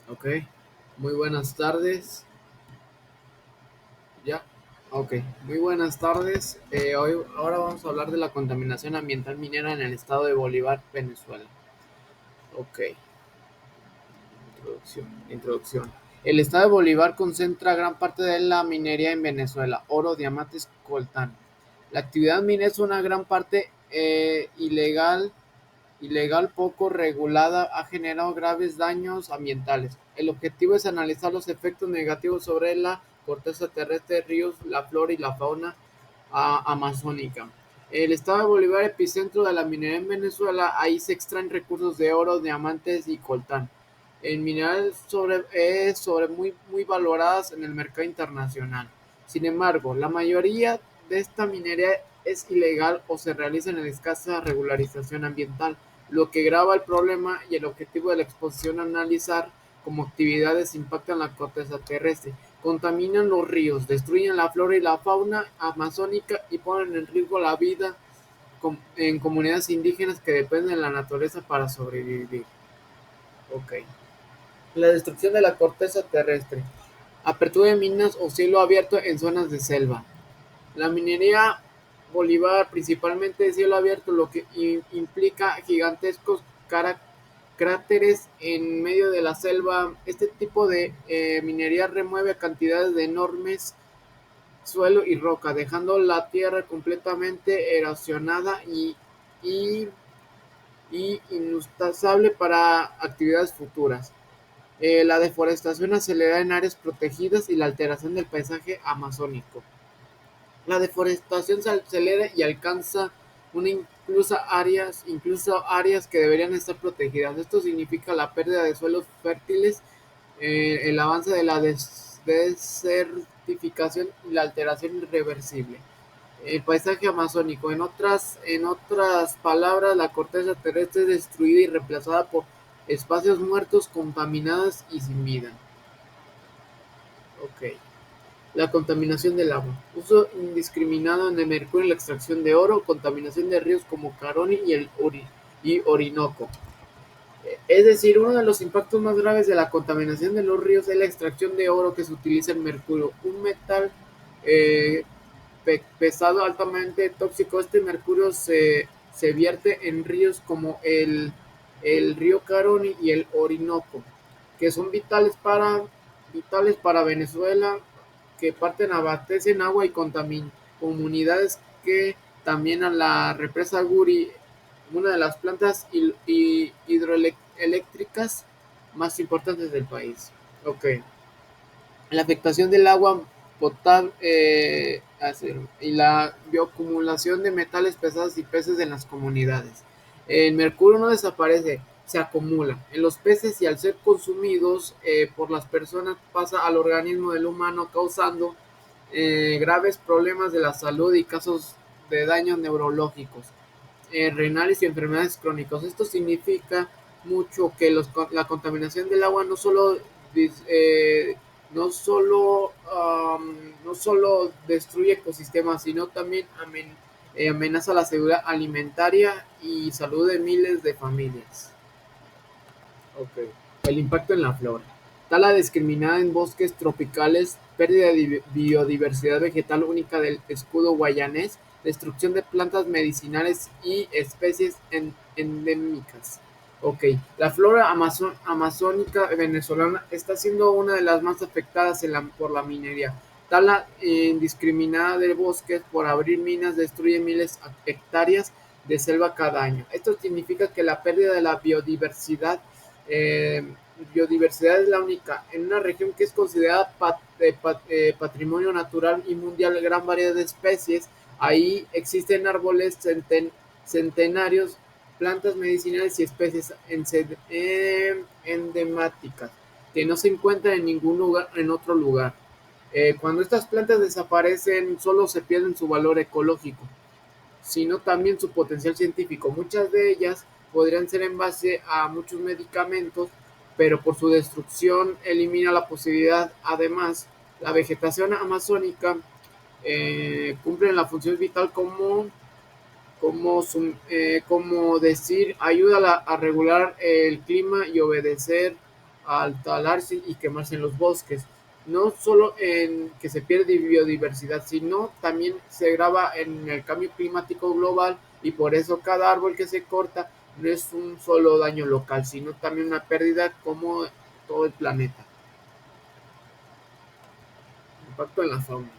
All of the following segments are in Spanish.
Ok, muy buenas tardes. Ya, ok, muy buenas tardes. Ahora vamos a hablar de la contaminación ambiental minera en el estado de Bolívar, Venezuela. Ok, introducción. El estado de Bolívar concentra gran parte de la minería en Venezuela, oro, diamantes, coltán. La actividad minera es una gran parte ilegal poco regulada ha generado graves daños ambientales. El objetivo es analizar los efectos negativos sobre la corteza terrestre, ríos, la flora y la fauna amazónica. El estado de Bolívar, epicentro de la minería en Venezuela, ahí se extraen recursos de oro, diamantes y coltán. El mineral es muy valoradas en el mercado internacional. Sin embargo, la mayoría de esta minería es ilegal o se realiza en escasa regularización ambiental, lo que grava el problema y el objetivo de la exposición analizar cómo actividades impactan la corteza terrestre, contaminan los ríos, destruyen la flora y la fauna amazónica y ponen en riesgo la vida en comunidades indígenas que dependen de la naturaleza para sobrevivir. Ok. La destrucción de la corteza terrestre. Apertura de minas o cielo abierto en zonas de selva. La minería Bolívar, principalmente de cielo abierto, lo que implica gigantescos cráteres en medio de la selva. Este tipo de minería remueve cantidades de enormes suelo y roca, dejando la tierra completamente erosionada y, y inustable para actividades futuras. La deforestación acelerada en áreas protegidas y la alteración del paisaje amazónico. La deforestación se acelera y alcanza una incluso áreas que deberían estar protegidas. Esto significa la pérdida de suelos fértiles, el avance de la desertificación y la alteración irreversible. El paisaje amazónico. En otras palabras, la corteza terrestre es destruida y reemplazada por espacios muertos, contaminados y sin vida. Ok. La contaminación del agua. Uso indiscriminado de mercurio en la extracción de oro, contaminación de ríos como Caroni y Orinoco. Es decir, uno de los impactos más graves de la contaminación de los ríos es la extracción de oro, que se utiliza el mercurio, un metal eh, pesado altamente tóxico. Este mercurio se vierte en ríos como el río Caroni y el Orinoco, que son vitales para Venezuela, que parten abastecen agua y contaminan comunidades que también a la represa Guri, una de las plantas hidroeléctricas más importantes del país. Ok. La afectación del agua potable y la bioacumulación de metales pesados y peces en las comunidades. El mercurio no desaparece, se acumula en los peces y al ser consumidos por las personas pasa al organismo del humano causando graves problemas de la salud y casos de daños neurológicos, renales y enfermedades crónicas. Esto significa mucho que la contaminación del agua eh, no solo, no solo destruye ecosistemas, sino también amenaza la seguridad alimentaria y salud de miles de familias. Okay. El impacto en la flora. Tala discriminada en bosques tropicales, pérdida de biodiversidad vegetal única del escudo guayanés, destrucción de plantas medicinales y especies endémicas. Ok, la flora amazónica venezolana está siendo una de las más afectadas por la minería. Tala indiscriminada de bosques por abrir minas destruye miles de hectáreas de selva cada año. Esto significa que la pérdida de la eh, biodiversidad es la única. En una región que es considerada patrimonio natural y mundial, gran variedad de especies. Ahí existen árboles centenarios, plantas medicinales y especies endemáticas que no se encuentran en ningún lugar, en otro lugar. Cuando estas plantas desaparecen, solo se pierden su valor ecológico, sino también su potencial científico. Muchas de ellas podrían ser en base a muchos medicamentos, pero por su destrucción elimina la posibilidad. Además, la vegetación amazónica cumple la función vital como decir, ayuda a regular el clima y obedecer al talarse y quemarse en los bosques. No solo en que se pierde biodiversidad, sino también se grava en el cambio climático global y por eso cada árbol que se corta no es un solo daño local, sino también una pérdida como todo el planeta. Impacto en la fauna.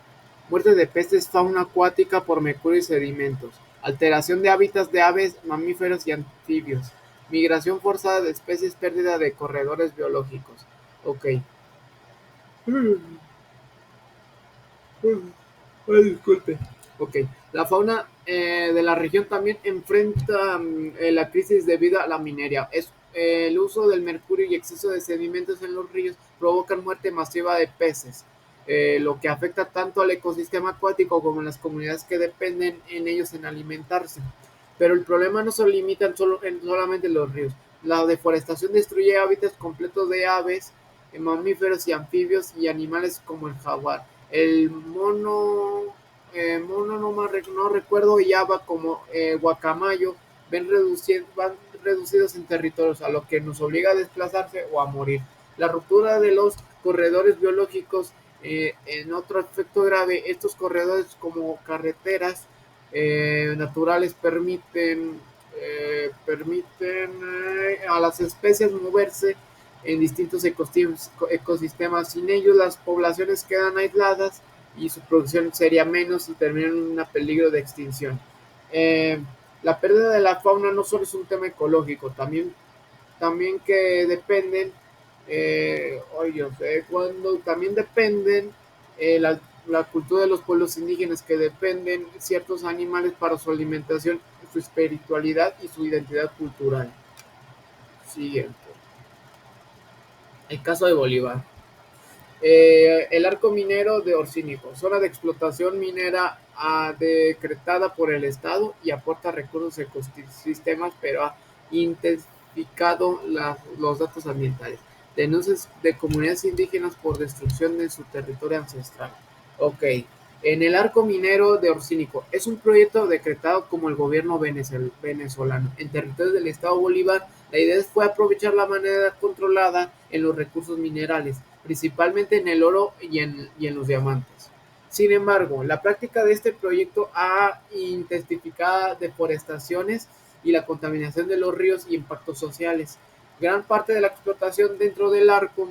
Muerte de peces, fauna acuática por mercurio y sedimentos. Alteración de hábitats de aves, mamíferos y anfibios. Migración forzada de especies, pérdida de corredores biológicos. Ok. Ay, disculpe. Ok. La fauna de la región también enfrenta la crisis debido a la minería. El uso del mercurio y exceso de sedimentos en los ríos provocan muerte masiva de peces, lo que afecta tanto al ecosistema acuático como a las comunidades que dependen en ellos en alimentarse. Pero el problema no se limita solamente en los ríos. La deforestación destruye hábitats completos de aves, mamíferos y anfibios y animales como el jaguar. El mono no recuerdo, y Java como guacamayo van reducidos en territorios, a lo que nos obliga a desplazarse o a morir. La ruptura de los corredores biológicos, en otro efecto grave, estos corredores como carreteras naturales permiten a las especies moverse en distintos ecosistemas. Sin ellos, las poblaciones quedan aisladas y su producción sería menos y terminan en un peligro de extinción. Eh, la pérdida de la fauna no solo es un tema ecológico, también que dependen, cuando también dependen la cultura de los pueblos indígenas, que dependen ciertos animales para su alimentación, su espiritualidad y su identidad cultural. Siguiente. El caso de Bolívar. El arco minero de Orcínico, zona de explotación minera decretada por el Estado y aporta recursos ecosistemas, pero ha intensificado los datos ambientales. Denuncias de comunidades indígenas por destrucción de su territorio ancestral. Ok, en el arco minero de Orcínico es un proyecto decretado como el gobierno venezolano en territorio del Estado Bolívar. La idea fue aprovechar la manera controlada en los recursos minerales, principalmente en el oro y en los diamantes. Sin embargo, la práctica de este proyecto ha intensificado deforestaciones y la contaminación de los ríos y impactos sociales. Gran parte de la explotación dentro del arco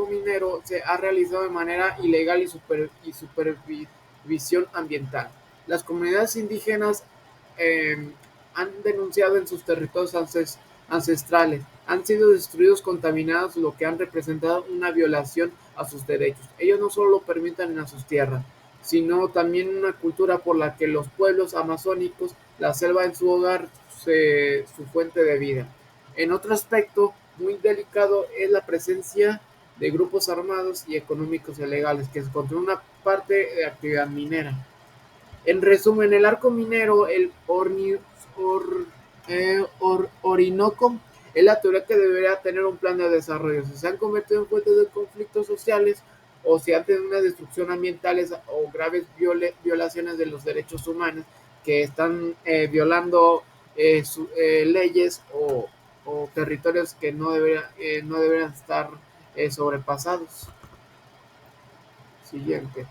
minero se ha realizado de manera ilegal y supervisión ambiental. Las comunidades indígenas eh, han denunciado en sus territorios ancestrales, han sido destruidos, contaminados, lo que han representado una violación a sus derechos. Ellos no solo lo permiten en sus tierras, sino también una cultura por la que los pueblos amazónicos, la selva en su hogar, su fuente de vida. En otro aspecto muy delicado es la presencia de grupos armados y económicos ilegales que controlan una parte de actividad minera. En resumen, el arco minero, Orinoco, es la teoría que debería tener un plan de desarrollo. Si se han convertido en fuentes de conflictos sociales o si han tenido una destrucción ambientales o graves violaciones de los derechos humanos que están violando leyes o territorios que no deberían estar sobrepasados. Siguiente.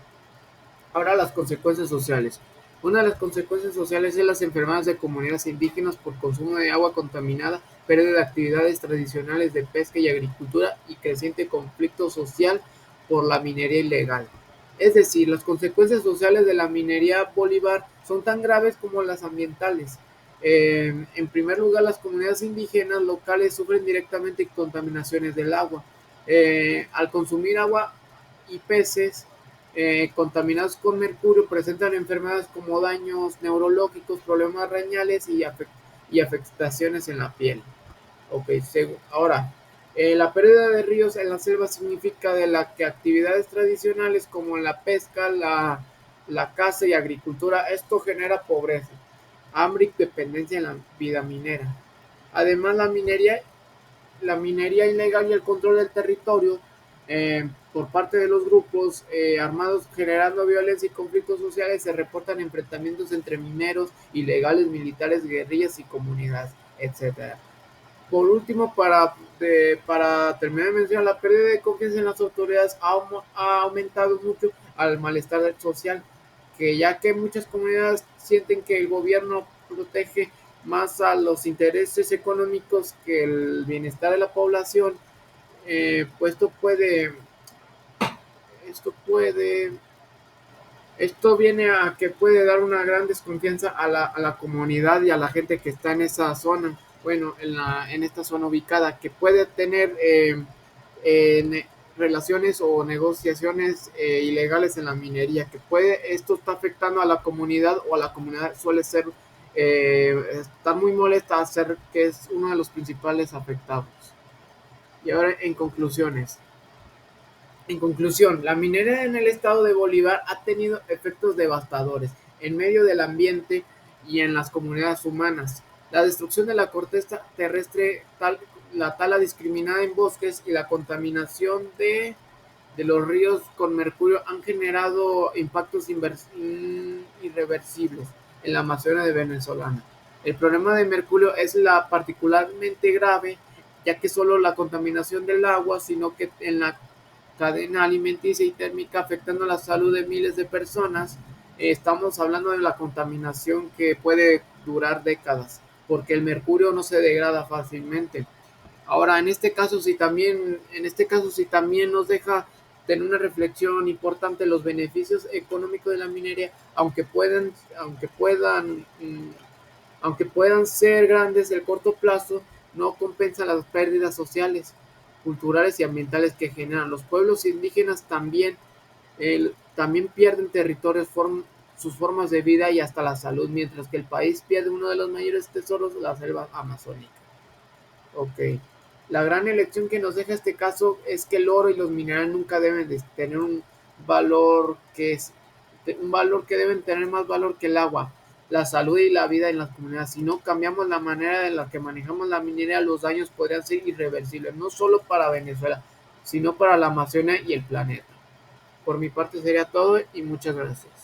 Ahora las consecuencias sociales. Una de las consecuencias sociales es las enfermedades de comunidades indígenas por consumo de agua contaminada, pérdida de actividades tradicionales de pesca y agricultura y creciente conflicto social por la minería ilegal. Es decir, las consecuencias sociales de la minería Bolívar son tan graves como las ambientales. En primer lugar, las comunidades indígenas locales sufren directamente contaminaciones del agua. Al consumir agua y peces contaminados con mercurio presentan enfermedades como daños neurológicos, problemas renales y afectaciones en la piel. Ok, ahora, la pérdida de ríos en la selva significa de la que actividades tradicionales como la pesca, la caza y agricultura, esto genera pobreza, hambre y dependencia en la vida minera. Además, la minería ilegal y el control del territorio por parte de los grupos armados generando violencia y conflictos sociales. Se reportan enfrentamientos entre mineros, ilegales, militares, guerrillas y comunidades, etcétera. Por último, para para terminar de mencionar, la pérdida de confianza en las autoridades ha aumentado mucho al malestar social, que ya que muchas comunidades sienten que el gobierno protege más a los intereses económicos que el bienestar de la población, pues esto puede esto viene a que puede dar una gran desconfianza a la comunidad y a la gente que está en esa zona, bueno, en esta zona ubicada, que puede tener relaciones o negociaciones ilegales en la minería, esto está afectando a la comunidad, o a la comunidad suele ser, está muy molesta, a ser que es uno de los principales afectados. Y ahora en conclusión, la minería en el estado de Bolívar ha tenido efectos devastadores en medio del ambiente y en las comunidades humanas. La destrucción de la corteza terrestre, la tala discriminada en bosques y la contaminación de los ríos con mercurio han generado impactos irreversibles en la Amazonia de venezolana. El problema de mercurio es particularmente grave, ya que solo la contaminación del agua, sino que en la cadena alimenticia y térmica, afectando la salud de miles de personas. Estamos hablando de la contaminación que puede durar décadas, porque el mercurio no se degrada fácilmente. Ahora, en este caso, si también nos deja tener una reflexión importante los beneficios económicos de la minería, aunque puedan ser grandes el corto plazo, no compensan las pérdidas sociales, culturales y ambientales que generan. Los pueblos indígenas también pierden territorios, sus formas de vida y hasta la salud, mientras que el país pierde uno de los mayores tesoros, la selva amazónica. Ok. La gran elección que nos deja este caso es que el oro y los minerales nunca deben de tener valor un valor que deben tener más valor que el agua, la salud y la vida en las comunidades. Si no cambiamos la manera en la que manejamos la minería, los daños podrían ser irreversibles, no solo para Venezuela, sino para la Amazonia y el planeta. Por mi parte sería todo y muchas gracias.